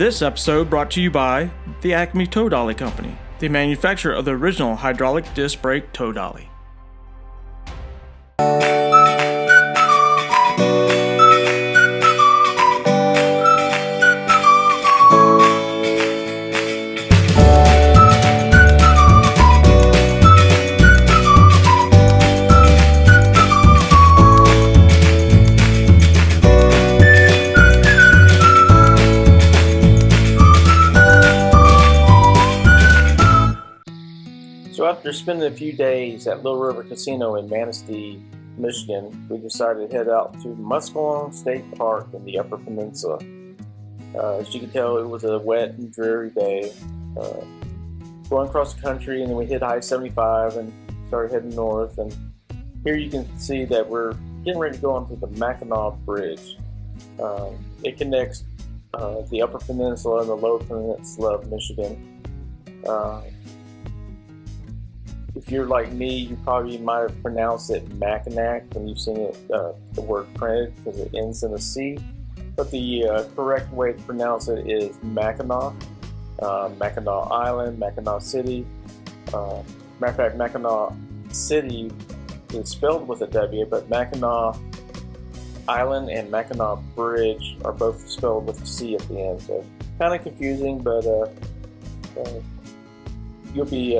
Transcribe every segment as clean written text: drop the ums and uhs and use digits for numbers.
This episode brought to you by the Acme Tow Dolly Company, the manufacturer of the original hydraulic disc brake tow dolly. So after spending a few days at Little River Casino in Manistee, Michigan, we decided to head out to Muskallonge State Park in the Upper Peninsula. As you can tell, it was a wet and dreary day. Going across the country, and then we hit I-75 and started heading north. And here you can see that we're getting ready to go onto the Mackinac Bridge. It connects the Upper Peninsula and the Lower Peninsula of Michigan. If you're like me, you probably might have pronounced it Mackinac when you've seen it, the word printed, because it ends in a C. But the correct way to pronounce it is Mackinac. Mackinac Island, Mackinac City. Matter of fact, Mackinac City is spelled with a W, but Mackinac Island and Mackinac Bridge are both spelled with a C at the end. So kind of confusing, but you'll be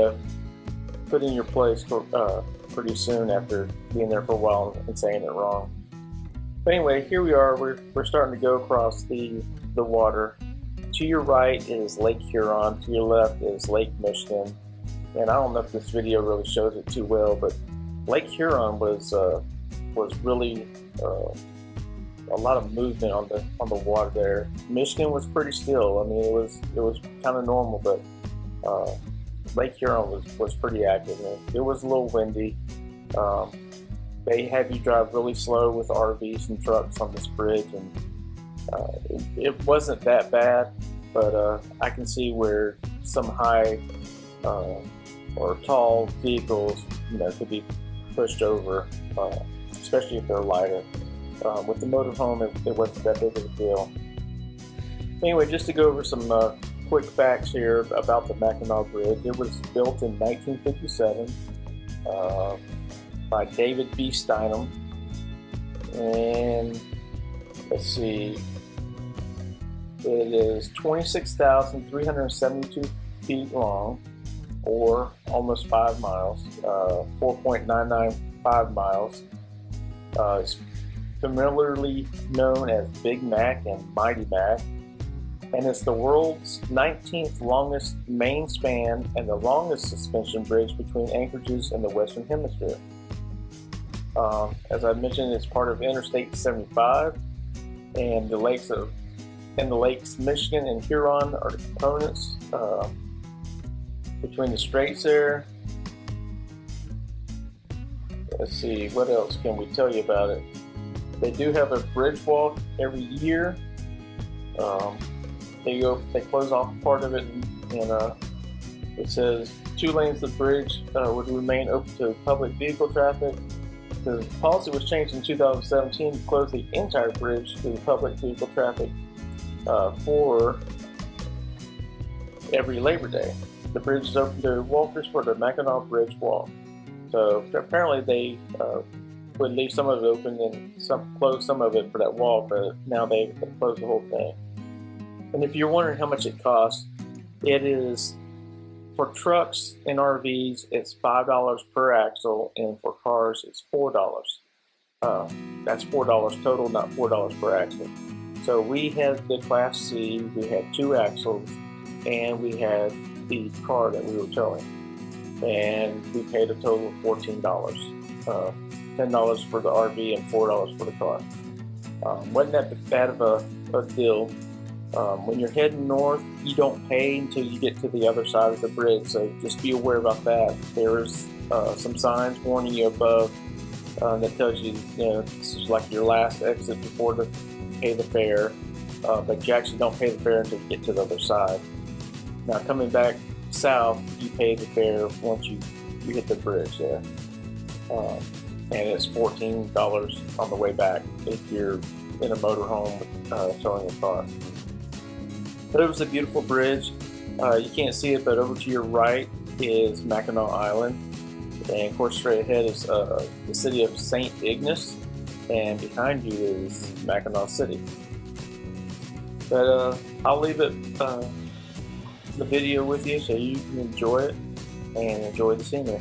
put in your place pretty soon after being there for a while and saying it wrong. But anyway, here we are. We're starting to go across the water. To your right is Lake Huron. To your left is Lake Michigan. And I don't know if this video really shows it too well, but Lake Huron was really a lot of movement on the water there. Michigan was pretty still. I mean, it was kind of normal, but Lake Huron was pretty active. It was a little windy. They have you drive really slow with RVs and trucks on this bridge, and it wasn't that bad, but I can see where some high or tall vehicles, could be pushed over, especially if they're lighter. With the motorhome, it wasn't that big of a deal. Anyway, just to go over some quick facts here about the Mackinac Bridge. It was built in 1957 by David B. Steinem, and let's see, it is 26,372 feet long, or almost 5 miles, 4.995 miles. It's familiarly known as Big Mac and Mighty Mac, and it's the world's 19th longest main span and the longest suspension bridge between anchorages in the Western Hemisphere. As I mentioned, it's part of Interstate 75, and the lakes Michigan and Huron are the components between the straits there. Let's see, what else can we tell you about it? They do have a bridge walk every year. They close off part of it, and it says 2 lanes of the bridge would remain open to public vehicle traffic. The policy was changed in 2017 to close the entire bridge to public vehicle traffic for every Labor Day. The bridge is open to walkers for the Mackinac Bridge Walk. So apparently they would leave some of it open and close some of it for that walk, but now they close the whole thing. And if you're wondering how much it costs, it is, for trucks and RVs, it's $5 per axle, and for cars, it's $4. That's $4 total, not $4 per axle. So we had the Class C, we had 2 axles, and we had the car that we were towing. And we paid a total of $14. $10 for the RV and $4 for the car. Wasn't that bad of a deal. When you're heading north, you don't pay until you get to the other side of the bridge, so just be aware about that. There's some signs warning you above that tells you, this is like your last exit before to pay the fare, but you actually don't pay the fare until you get to the other side. Now, coming back south, you pay the fare once you hit the bridge there. And it's $14 on the way back if you're in a motorhome towing a car. But it was a beautiful bridge. You can't see it, but over to your right is Mackinac Island. And of course, straight ahead is the city of St. Ignace. And behind you is Mackinac City. But I'll leave it the video with you so you can enjoy it and enjoy the scenery.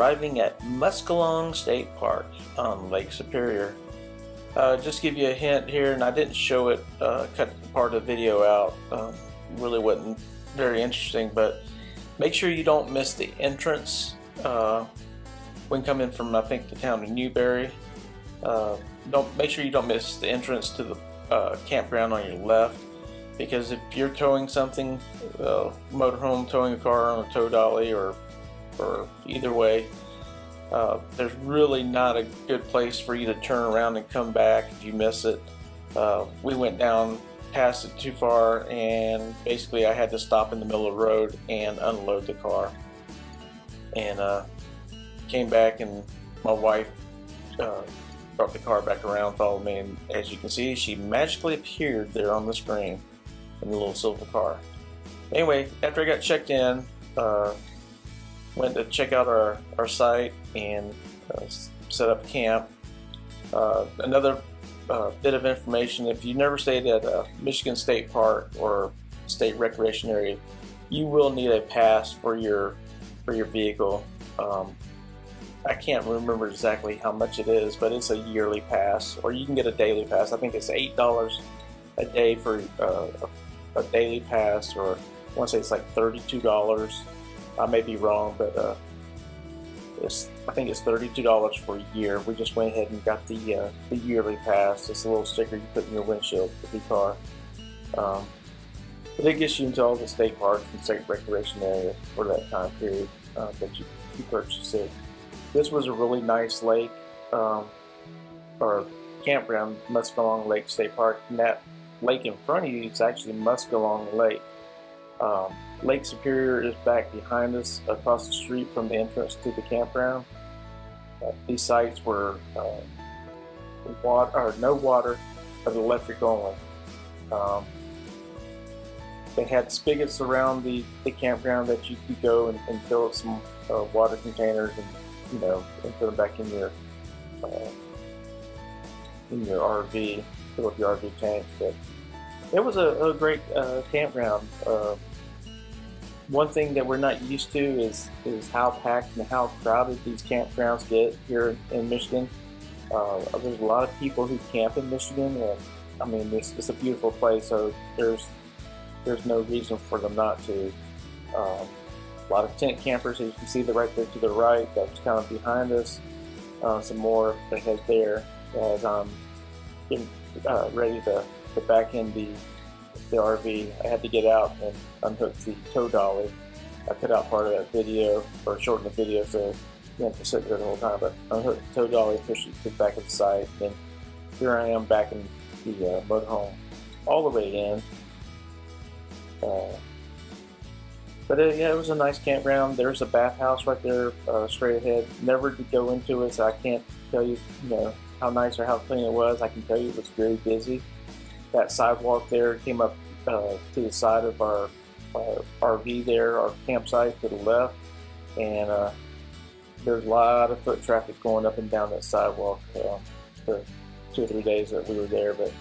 arriving at Muskallonge State Park on Lake Superior. Just give you a hint here, and I didn't show it, cut part of the video out, really wasn't very interesting, but make sure you don't miss the entrance when coming from, I think, the town of Newberry. Make sure you don't miss the entrance to the campground on your left, because if you're towing something, motorhome, towing a car on a tow dolly, or either way, there's really not a good place for you to turn around and come back if you miss it. We went down past it too far, and basically I had to stop in the middle of the road and unload the car, and came back, and my wife brought the car back around, followed me, and as you can see, she magically appeared there on the screen in the little silver car. Anyway, after I got checked in, went to check out our site and set up camp. Another bit of information: if you've never stayed at Michigan State Park or state recreation area, you will need a pass for your vehicle. I can't remember exactly how much it is, but it's a yearly pass, or you can get a daily pass. I think it's $8 a day for a daily pass, or I want to say it's like $32. I may be wrong, but I think it's $32 for a year. We just went ahead and got the yearly pass. It's a little sticker you put in your windshield of the car. But it gets you into all the state parks and state recreation areas for that time period that you purchase it. This was a really nice lake, or campground, Muskallonge Lake State Park, and that lake in front of you is actually Muskallonge Lake. Lake Superior is back behind us, across the street from the entrance to the campground. These sites were no water, but electric only. They had spigots around the campground that you could go and fill up some water containers, and and put them back in your RV, fill up your RV tanks. But it was a great campground. One thing that we're not used to is how packed and how crowded these campgrounds get here in Michigan. There's a lot of people who camp in Michigan, and I mean, it's a beautiful place, so there's no reason for them not to. A lot of tent campers, as you can see right there to the right, that's kind of behind us. Some more ahead there, as I'm getting ready to back in the RV. I had to get out and unhook the tow dolly. I cut out part of that video, or shortened the video, so you have to sit there the whole time. But unhook the tow dolly, push it to the back of the site, and then here I am back in the motorhome, all the way in. But yeah, it was a nice campground. There's a bathhouse right there, straight ahead. Never did go into it, so I can't tell you, how nice or how clean it was. I can tell you it was very busy. That sidewalk there came up to the side of our RV there, our campsite to the left, and there's a lot of foot traffic going up and down that sidewalk the 2 or 3 days that we were there. But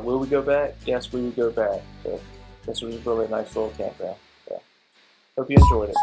will we go back? Yes, we would go back. But this was a really nice little campground. Hope you enjoyed it.